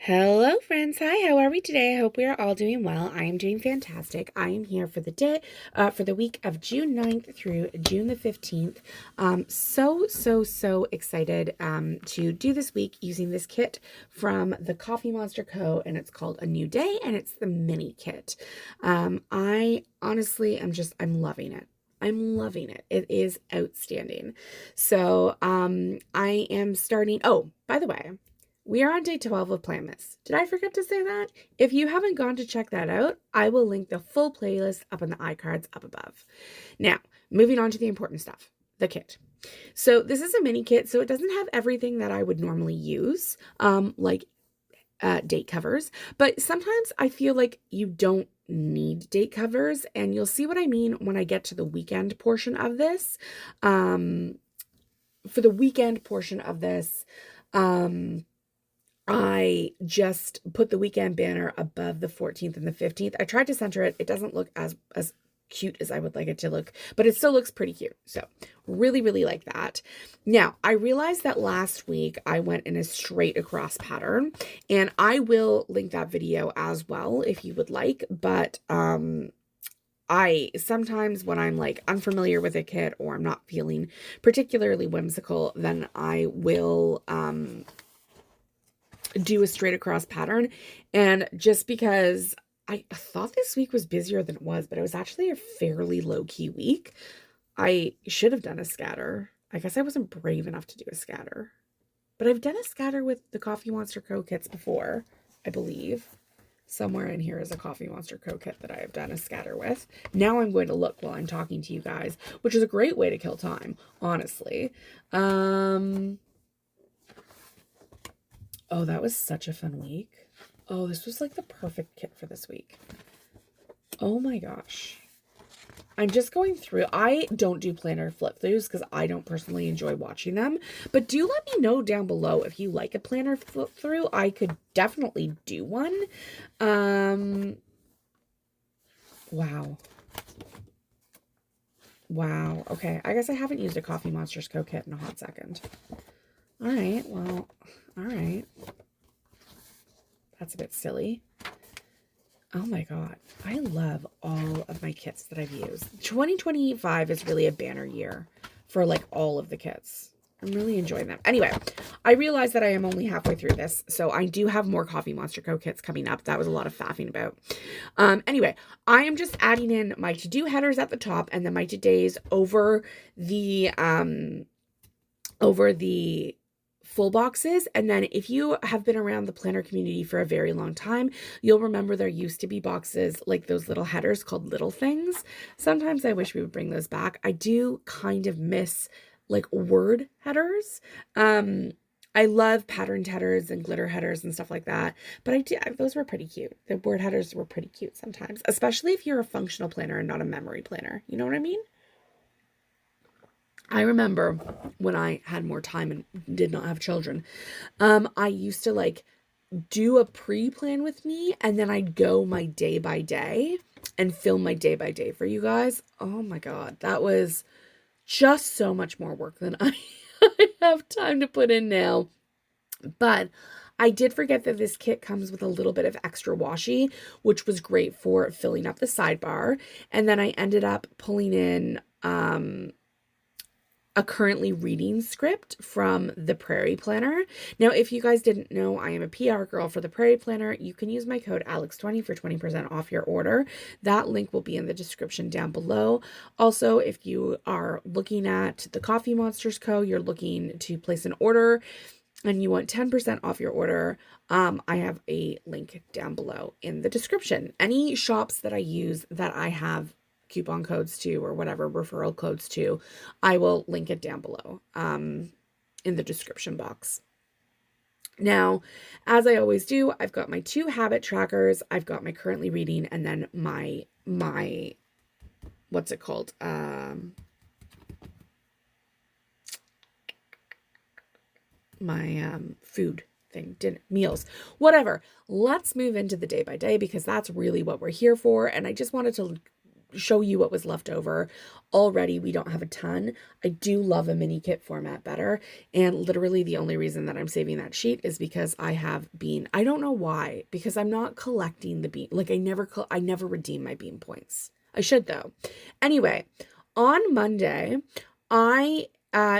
Hello, friends. Hi, how are we today? I hope we are all doing well. I am doing fantastic. I am here for for the week of June 9th through June the 15th. So excited to do this week using this kit from the Coffee Monster Co. And it's called A New Day, and it's the mini kit. I honestly I'm loving it. I'm loving it. It is outstanding. So, I am starting. Oh, by the way, we are on day 12 of Planmas. Did I forget to say that? If you haven't gone to check that out, I will link the full playlist up in the iCards up above. Now, moving on to the important stuff, the kit. So this is a mini kit, so it doesn't have everything that I would normally use, like date covers, but sometimes I feel like you don't need date covers, and you'll see what I mean when I get to the weekend portion of this. For the weekend portion of this, I just put the weekend banner above the 14th and the 15th. I tried to center it. It doesn't look as cute as I would like it to look, but it still looks pretty cute. So really like that. Now, I realized that last week I went in a straight across pattern, and I will link that video as well if you would like, but I sometimes when I'm like unfamiliar with a kit or I'm not feeling particularly whimsical, then I will do a straight across pattern. And just because I thought this week was busier than it was, but it was actually a fairly low-key week, I should have done a scatter. I guess I wasn't brave enough to do a scatter, but I've done a scatter with the Coffee Monster Co. kits before, I believe. Somewhere in here is a Coffee Monster Co. kit that I have done a scatter with. Now I'm going to look while I'm talking to you guys, which is a great way to kill time, honestly. Oh, that was such a fun week. Oh, this was like the perfect kit for this week. Oh my gosh. I'm just going through. I don't do planner flip throughs because I don't personally enjoy watching them. But do let me know down below if you like a planner flip through. I could definitely do one. Wow. Wow. Okay. I guess I haven't used a Coffee Monsterz Co. kit in a hot second. All right. Well, all right. That's a bit silly. Oh my God. I love all of my kits that I've used. 2025 is really a banner year for like all of the kits. I'm really enjoying them. Anyway, I realize that I am only halfway through this, so I do have more Coffee Monster Co. kits coming up. That was a lot of faffing about. Anyway, I am just adding in my to-do headers at the top and then my to-days over the full boxes. And then if you have been around the planner community for a very long time, you'll remember there used to be boxes like those little headers called little things. Sometimes I wish we would bring those back. I do kind of miss like word headers. I love patterned headers and glitter headers and stuff like that, but those were pretty cute. The word headers were pretty cute sometimes, especially if you're a functional planner and not a memory planner. You know what I mean? I remember when I had more time and did not have children, I used to like do a pre-plan with me, and then I'd go my day by day and film my day by day for you guys. Oh my God, that was just so much more work than I have time to put in now. But I did forget that this kit comes with a little bit of extra washi, which was great for filling up the sidebar. And then I ended up pulling in a currently reading script from the Prairie Planner. Now, if you guys didn't know, I am a PR girl for the Prairie Planner. You can use my code Alex20 for 20% off your order. That link will be in the description down below. Also, if you are looking at the Coffee Monsterz Co., you're looking to place an order and you want 10% off your order, I have a link down below in the description. Any shops that I use that I have coupon codes to or whatever referral codes to, I will link it down below in the description box. Now, as I always do, I've got my 2 habit trackers, I've got my currently reading, and then my what's it called? My food thing, dinner, meals, whatever. Let's move into the day by day because that's really what we're here for. And I just wanted to show you what was left over. Already, we don't have a ton. I do love a mini kit format better. And literally the only reason that I'm saving that sheet is because I have bean. I don't know why, because I'm not collecting the bean. Like I never redeem my bean points. I should though. Anyway, on Monday, I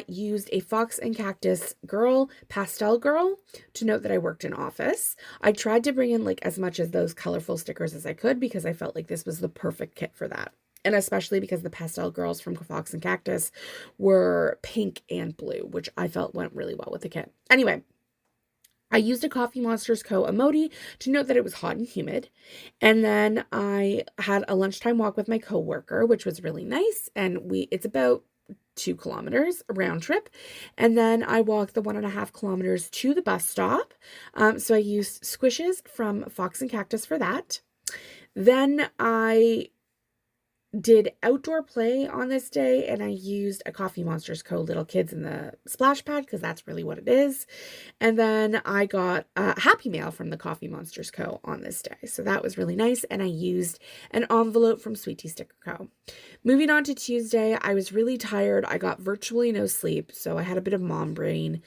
used a Fox and Cactus girl, pastel girl, to note that I worked in office. I tried to bring in like as much of those colorful stickers as I could because I felt like this was the perfect kit for that. And especially because the pastel girls from Fox and Cactus were pink and blue, which I felt went really well with the kit. Anyway, I used a Coffee Monsterz Co. emoji to note that it was hot and humid. And then I had a lunchtime walk with my coworker, which was really nice. And it's about 2 kilometers a round trip. And then I walked the 1.5 kilometers to the bus stop. So I used squishes from Fox and Cactus for that. Then I did outdoor play on this day, and I used a Coffee Monsterz Co. Little Kids in the splash pad because that's really what it is. And then I got a Happy Mail from the Coffee Monsterz Co. on this day. So that was really nice. And I used an envelope from Sweet Tea Sticker Co. Moving on to Tuesday, I was really tired. I got virtually no sleep. So I had a bit of mom brain.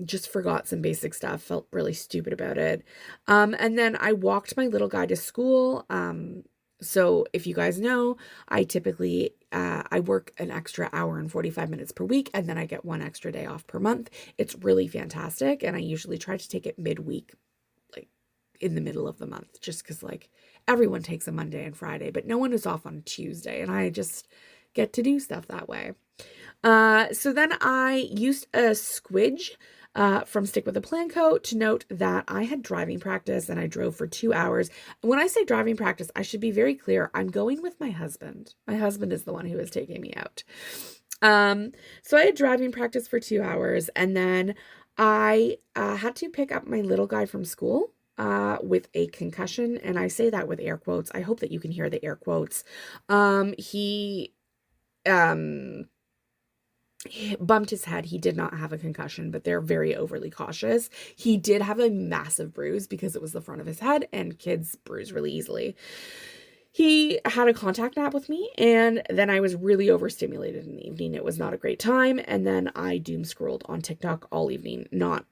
Just forgot some basic stuff. Felt really stupid about it. And then I walked my little guy to school. So if you guys know, I typically, I work an extra hour and 45 minutes per week, and then I get 1 extra day off per month. It's really fantastic. And I usually try to take it midweek, like in the middle of the month, just because like everyone takes a Monday and Friday, but no one is off on Tuesday. And I just get to do stuff that way. So then I used a squidge from Stick with a Plan Co. to note that I had driving practice and I drove for 2 hours. When I say driving practice, I should be very clear. I'm going with my husband. My husband is the one who is taking me out. So I had driving practice for 2 hours, and then I had to pick up my little guy from school with a concussion. And I say that with air quotes. I hope that you can hear the air quotes. He bumped his head. He did not have a concussion, but they're very overly cautious. He did have a massive bruise because it was the front of his head, and kids bruise really easily. He had a contact nap with me, and then I was really overstimulated in the evening. It was not a great time, and then I doom scrolled on TikTok all evening. Not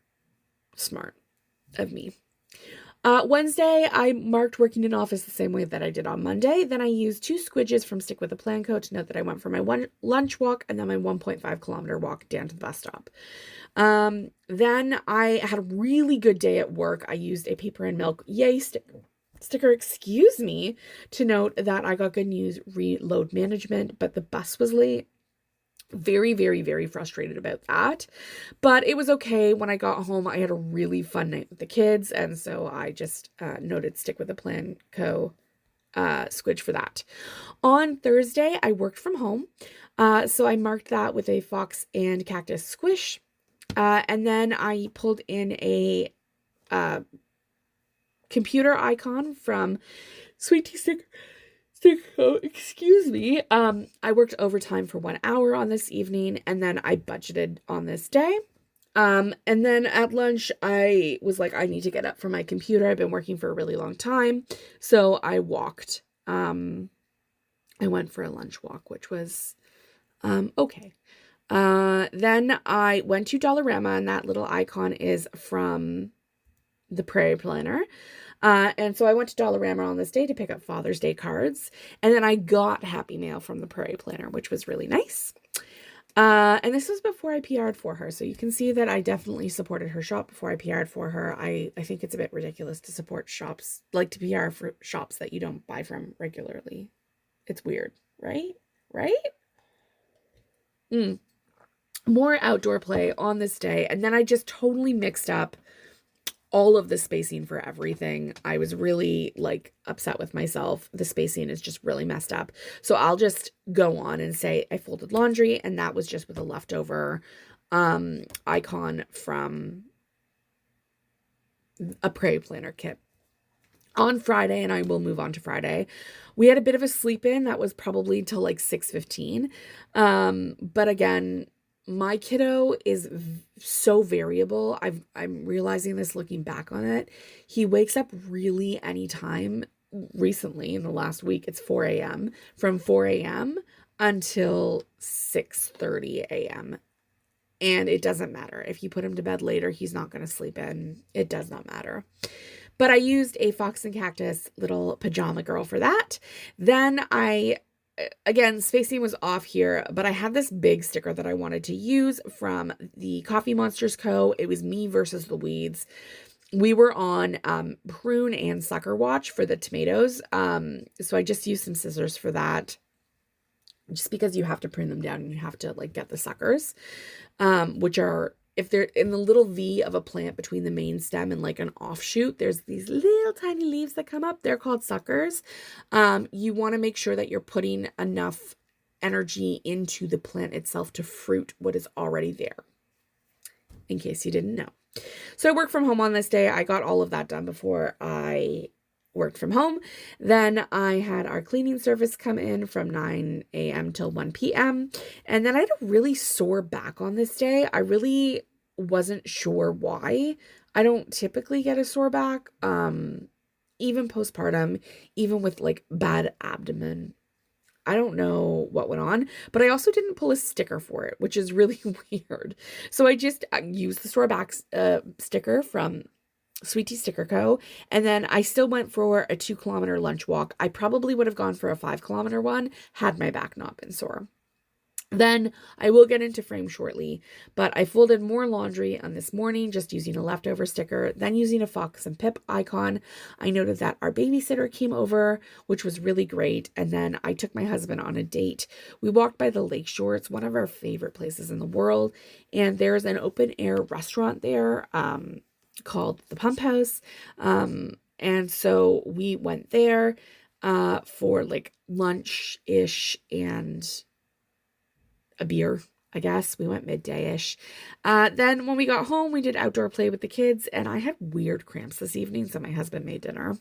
smart of me. Wednesday, I marked working in office the same way that I did on Monday. Then I used 2 squidges from Stick with a Plan Co. to note that I went for my lunch walk and then my 1.5 kilometer walk down to the bus stop. Then I had a really good day at work. I used a paper and milk yay sticker, excuse me, to note that I got good news reload management, but the bus was late. Very, very, very frustrated about that. But it was okay. When I got home, I had a really fun night with the kids. And so I just noted Stick with a Plan Co. Squidge for that. On Thursday, I worked from home. So I marked that with a Fox and Cactus squish. And then I pulled in a computer icon from Sweet Tea Sticker. Excuse me. I worked overtime for 1 hour on this evening, and then I budgeted on this day. And then at lunch, I was like, I need to get up from my computer. I've been working for a really long time. So I walked. I went for a lunch walk, which was okay. Then I went to Dollarama, and that little icon is from the Prairie Planner. And so I went to Dollarama on this day to pick up Father's Day cards. And then I got Happy Mail from the Prairie Planner, which was really nice. And this was before I PR'd for her. So you can see that I definitely supported her shop before I PR'd for her. I think it's a bit ridiculous to support shops, like to PR for shops that you don't buy from regularly. It's weird, right? Right? More outdoor play on this day. And then I just totally mixed up all of the spacing for everything. I was really like upset with myself. The spacing is just really messed up. So I'll just go on and say I folded laundry, and that was just with a leftover icon from a Prairie Planner kit. On Friday, and I will move on to Friday, we had a bit of a sleep in that was probably till like 6:15. But again, my kiddo is so variable. I'm realizing this looking back on it. He wakes up really anytime recently in the last week, it's 4 a.m. From 4 a.m. until 6:30 a.m. And it doesn't matter. If you put him to bed later, he's not going to sleep in. It does not matter. But I used a Fox and Cactus little pajama girl for that. Then again, spacing was off here, but I had this big sticker that I wanted to use from the Coffee Monsterz Co. It was me versus the weeds. We were on prune and sucker watch for the tomatoes. So I just used some scissors for that. Just because you have to prune them down and you have to like get the suckers, which are, if they're in the little V of a plant between the main stem and like an offshoot, there's these little tiny leaves that come up. They're called suckers. You want to make sure that you're putting enough energy into the plant itself to fruit what is already there, in case you didn't know. So I worked from home on this day. I got all of that done before I worked from home. Then I had our cleaning service come in from 9 a.m. till 1 p.m. And then I had a really sore back on this day. I really wasn't sure why. I don't typically get a sore back, even postpartum, even with like bad abdomen. I don't know what went on, but I also didn't pull a sticker for it, which is really weird. So I just used the sore back sticker from Sweet Tea Sticker Co. And then I still went for a 2-kilometer lunch walk. I probably would have gone for a 5-kilometer one had my back not been sore. Then I will get into frame shortly, but I folded more laundry on this morning just using a leftover sticker, then using a Fox and Pip icon. I noted that our babysitter came over, which was really great. And then I took my husband on a date. We walked by the lakeshore. It's one of our favorite places in the world. And there's an open air restaurant there, called the Pump House. And so we went there for like lunch-ish and a beer, I guess. We went midday-ish. Then when we got home, we did outdoor play with the kids, and I had weird cramps this evening, so my husband made dinner.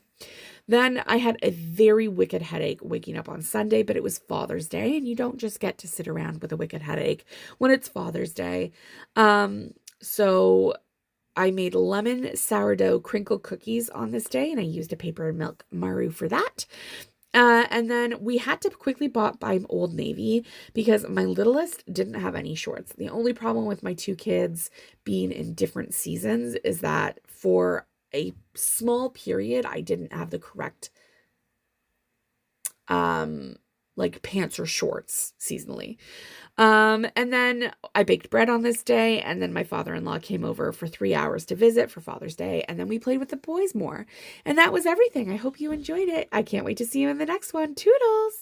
Then I had a very wicked headache waking up on Sunday, but it was Father's Day, and you don't just get to sit around with a wicked headache when it's Father's Day. So I made lemon sourdough crinkle cookies on this day, and I used a paper and milk maru for that. And then we had to quickly buy Old Navy because my littlest didn't have any shorts. The only problem with my 2 kids being in different seasons is that for a small period, I didn't have the correct like pants or shorts seasonally. And then I baked bread on this day, and then my father-in-law came over for 3 hours to visit for Father's Day, and then we played with the boys more. And that was everything. I hope you enjoyed it. I can't wait to see you in the next one. Toodles!